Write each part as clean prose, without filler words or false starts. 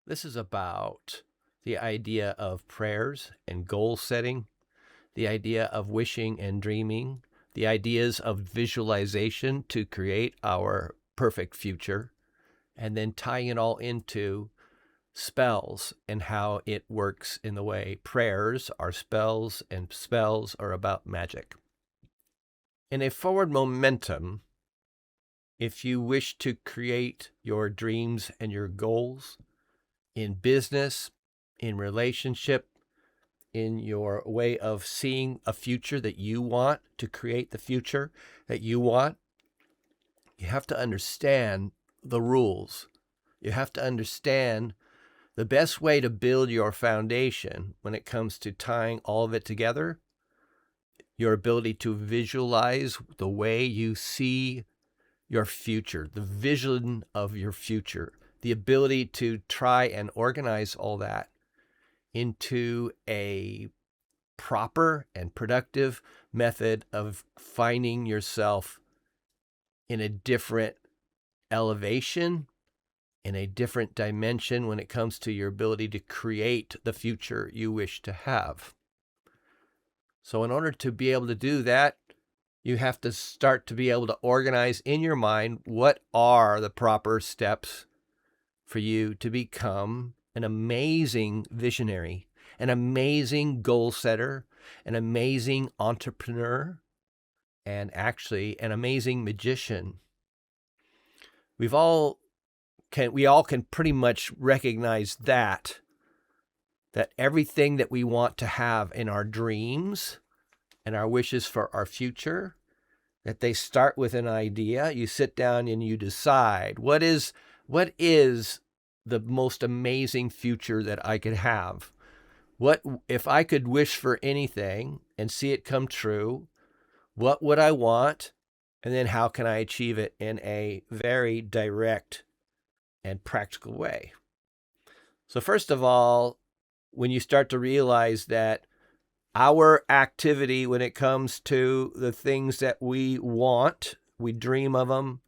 This is about the idea of prayers and goal setting, the idea of wishing and dreaming, the ideas of visualization to create our perfect future, and then tying it all into spells and how it works in the way prayers are spells and spells are about magic. In a forward momentum, if you wish to create your dreams and your goals in business, in relationship, in your way of seeing a future that you want, to create the future that you want, you have to understand the rules. You have to understand the best way to build your foundation when it comes to tying all of it together, your ability to visualize the way you see your future, the vision of your future, the ability to try and organize all that into a proper and productive method of finding yourself in a different elevation, in a different dimension when it comes to your ability to create the future you wish to have. So in order to be able to do that, you have to start to be able to organize in your mind what are the proper steps for you to become an amazing visionary, an amazing goal setter, an amazing entrepreneur, and actually an amazing magician. We all can pretty much recognize that everything that we want to have in our dreams and our wishes for our future, that they start with an idea. You sit down and you decide what is the most amazing future that I could have. What if I could wish for anything and see it come true? What would I want? And then how can I achieve it in a very direct and practical way? So first of all, when you start to realize that our activity when it comes to the things that we want, we dream of them,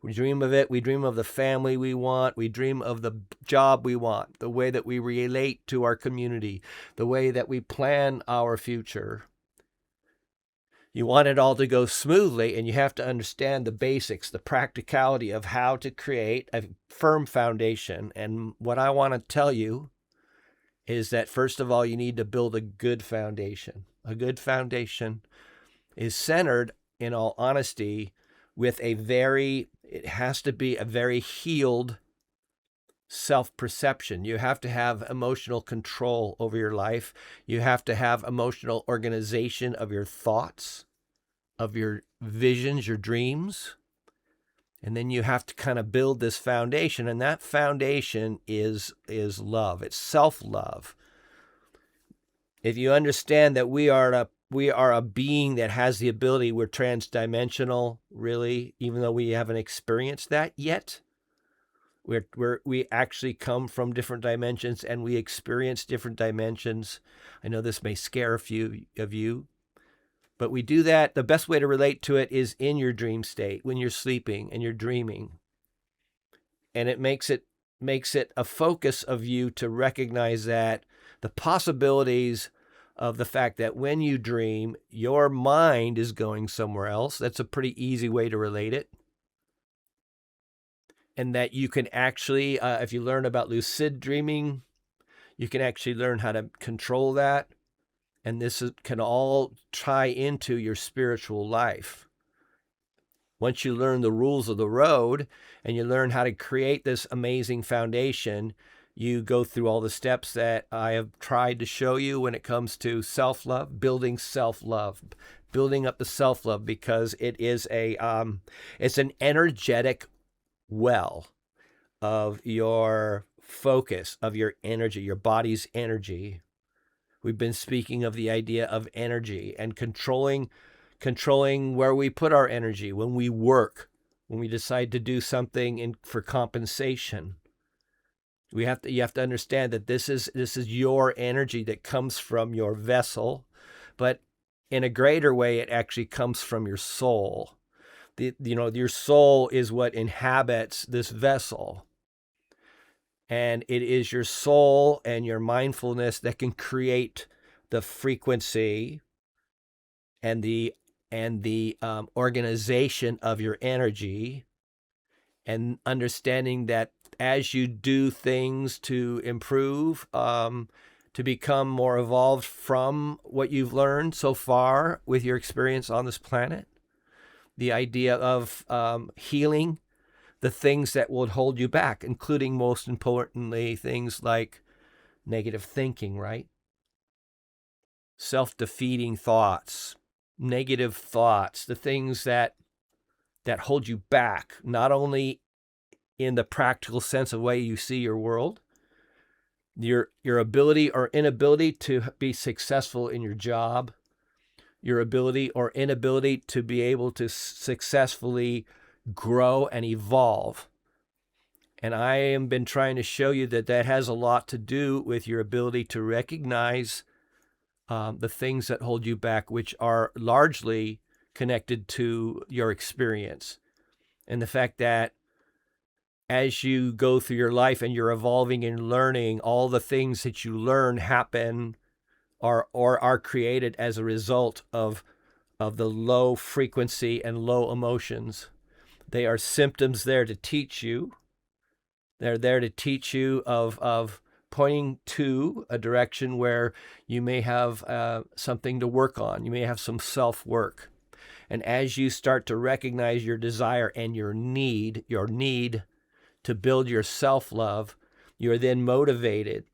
we dream of it, we dream of the family we want, we dream of the job we want, the way that we relate to our community, the way that we plan our future. You want it all to go smoothly, and you have to understand the basics, the practicality of how to create a firm foundation. And what I want to tell you is that, first of all, you need to build a good foundation. A good foundation is centered, in all honesty, with it has to be a very healed self-perception. You have to have emotional control over your life. You have to have emotional organization of your thoughts, of your visions, your dreams. And then you have to kind of build this foundation, and that foundation is love. It's self-love. If you understand that we are a being that has the ability, we're transdimensional, really, even though we haven't experienced that yet. We actually come from different dimensions, and we experience different dimensions. I know this may scare a few of you, but we do that. The best way to relate to it is in your dream state, when you're sleeping and you're dreaming. And it makes it a focus of you to recognize that the possibilities of the fact that when you dream, your mind is going somewhere else. That's a pretty easy way to relate it. And that you can actually, if you learn about lucid dreaming, you can actually learn how to control that. And can all tie into your spiritual life. Once you learn the rules of the road and you learn how to create this amazing foundation, you go through all the steps that I have tried to show you when it comes to self-love, building self-love, building up the self-love, because it is it's an energetic well of your focus, of your energy, your body's energy. We've been speaking of the idea of energy and controlling where we put our energy when we work, when we decide to do something for compensation. You have to understand that this is your energy that comes from your vessel, but in a greater way, it actually comes from your soul. Your soul is what inhabits this vessel. And it is your soul and your mindfulness that can create the frequency and the organization of your energy, and understanding that as you do things to improve, to become more evolved from what you've learned so far with your experience on this planet, the idea of healing the things that would hold you back, including, most importantly, things like negative thinking, right? Self-defeating thoughts, negative thoughts, the things that hold you back, not only in the practical sense of the way you see your world, your ability or inability to be successful in your job, your ability or inability to be able to successfully grow and evolve. And I have been trying to show you that has a lot to do with your ability to recognize the things that hold you back, which are largely connected to your experience. And the fact that as you go through your life and you're evolving and learning, all the things that you learn happen or are created as a result of the low frequency and low emotions. They are symptoms there to teach you. They're there to teach you of pointing to a direction where you may have something to work on. You may have some self-work. And as you start to recognize your desire and your need to build your self-love, you're then motivated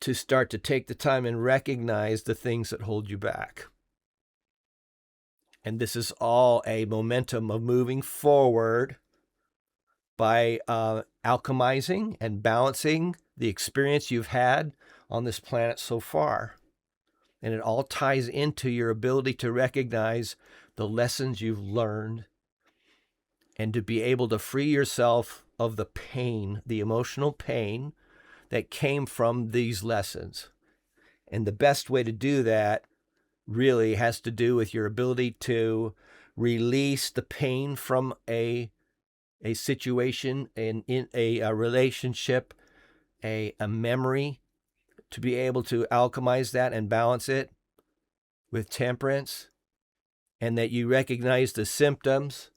to start to take the time and recognize the things that hold you back. And this is all a momentum of moving forward by alchemizing and balancing the experience you've had on this planet so far. And it all ties into your ability to recognize the lessons you've learned and to be able to free yourself of the pain, the emotional pain that came from these lessons. And the best way to do that really has to do with your ability to release the pain from a situation, in a relationship, a memory, to be able to alchemize that and balance it with temperance, and that you recognize the symptoms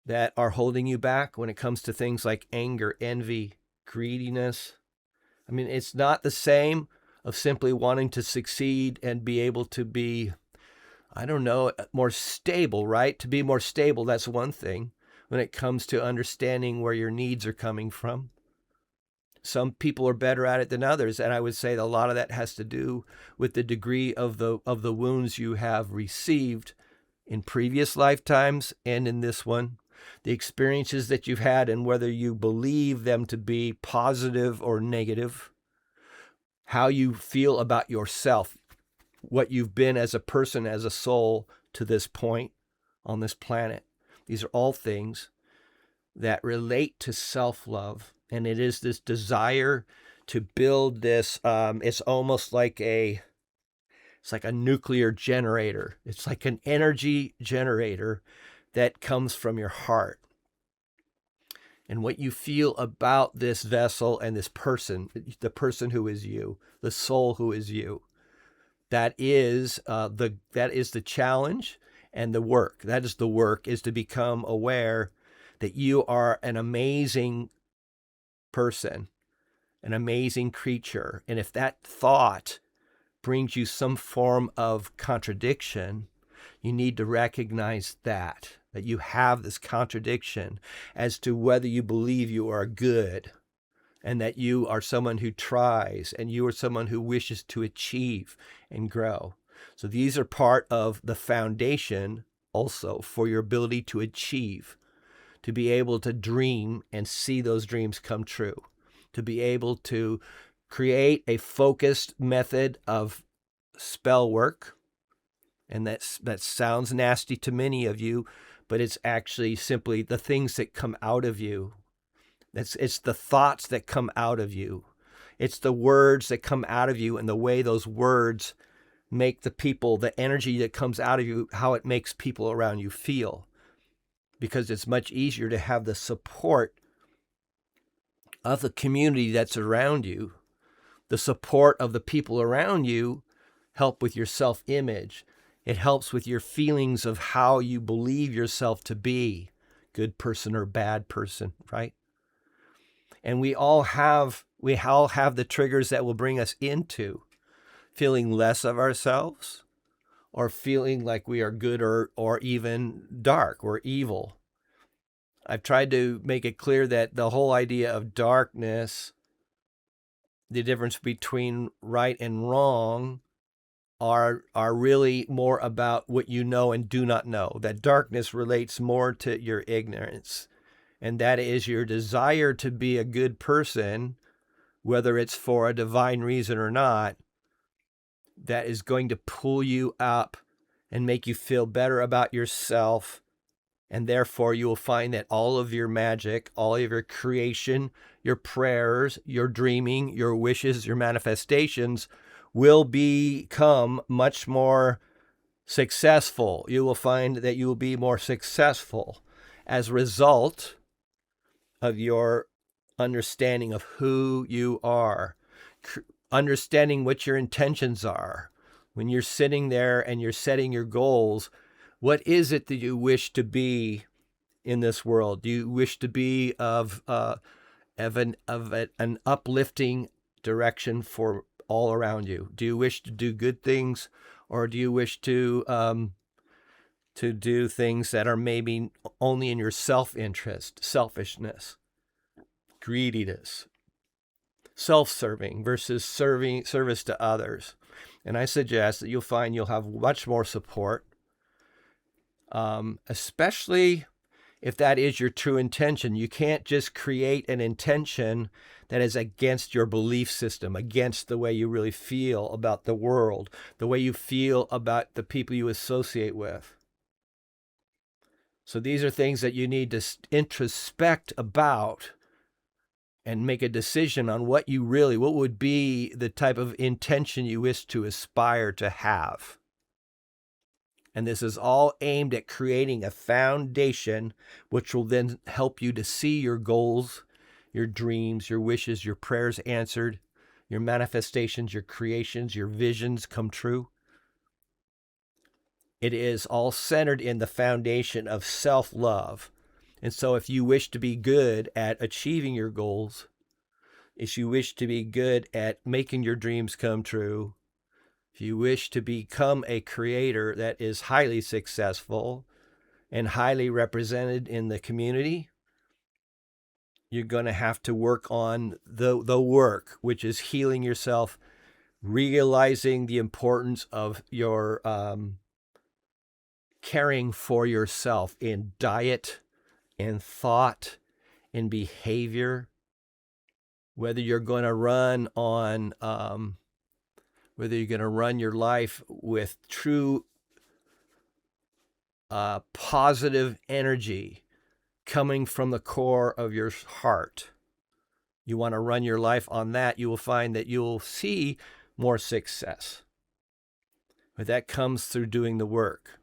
that are holding you back when it comes to things like anger, envy, greediness. I mean, it's not the same of simply wanting to succeed and be able to be, I don't know, more stable, right? To be more stable, that's one thing when it comes to understanding where your needs are coming from. Some people are better at it than others, and I would say that a lot of that has to do with the degree of the wounds you have received in previous lifetimes and in this one, the experiences that you've had, and whether you believe them to be positive or negative, how you feel about yourself, what you've been as a person, as a soul to this point on this planet. These are all things that relate to self-love. And it is this desire to build this, it's almost like it's like a nuclear generator. It's like an energy generator that comes from your heart. And what you feel about this vessel and this person, the person who is you, the soul who is you, that is the challenge and the work. That is the work, is to become aware that you are an amazing person, an amazing creature. And if that thought brings you some form of contradiction, you need to recognize that you have this contradiction as to whether you believe you are good, and that you are someone who tries, and you are someone who wishes to achieve and grow. So these are part of the foundation also for your ability to achieve, to be able to dream and see those dreams come true, to be able to create a focused method of spell work. And that sounds nasty to many of you, but it's actually simply the things that come out of you. It's the thoughts that come out of you. It's the words that come out of you, and the way those words make the people, the energy that comes out of you, how it makes people around you feel. Because it's much easier to have the support of the community that's around you, the support of the people around you, help with your self-image. It helps with your feelings of how you believe yourself to be, good person or bad person, right? And we all have the triggers that will bring us into feeling less of ourselves, or feeling like we are good or even dark or evil. I've tried to make it clear that the whole idea of darkness, the difference between right and wrong, are really more about what you know and do not know. That darkness relates more to your ignorance, and that is your desire to be a good person, whether it's for a divine reason or not, that is going to pull you up and make you feel better about yourself. And therefore, you will find that all of your magic, all of your creation, your prayers, your dreaming, your wishes, your manifestations will become much more successful. You will find that you will be more successful as a result of your understanding of who you are, understanding what your intentions are. When you're sitting there and you're setting your goals, what is it that you wish to be in this world? Do you wish to be of an uplifting direction for all around you? Do you wish to do good things, or do you wish to do things that are maybe only in your self-interest, selfishness, greediness, self-serving versus service to others? And I suggest that you'll find you'll have much more support, especially if that is your true intention. You can't just create an intention that is against your belief system, against the way you really feel about the world, the way you feel about the people you associate with. So these are things that you need to introspect about and make a decision on what would be the type of intention you wish to aspire to have. And this is all aimed at creating a foundation which will then help you to see your goals, your dreams, your wishes, your prayers answered, your manifestations, your creations, your visions come true. It is all centered in the foundation of self-love. And so if you wish to be good at achieving your goals, if you wish to be good at making your dreams come true, if you wish to become a creator that is highly successful and highly represented in the community, you're going to have to work on the work, which is healing yourself, realizing the importance of your caring for yourself in diet, in thought, in behavior. Whether you're going to run your life with true positive energy coming from the core of your heart. You want to run your life on that, you will find that you'll see more success. But that comes through doing the work.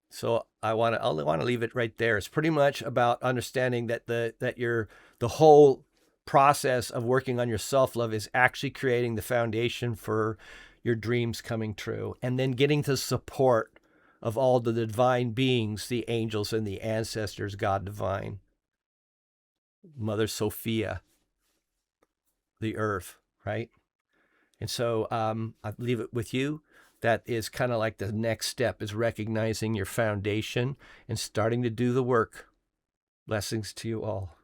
So I want to leave it right there. It's pretty much about understanding that the whole process of working on your self-love is actually creating the foundation for your dreams coming true, and then getting the support of all the divine beings, the angels and the ancestors, God divine, Mother Sophia, the earth, right? And so I leave it with you. That is kind of like the next step, is recognizing your foundation and starting to do the work. Blessings to you all.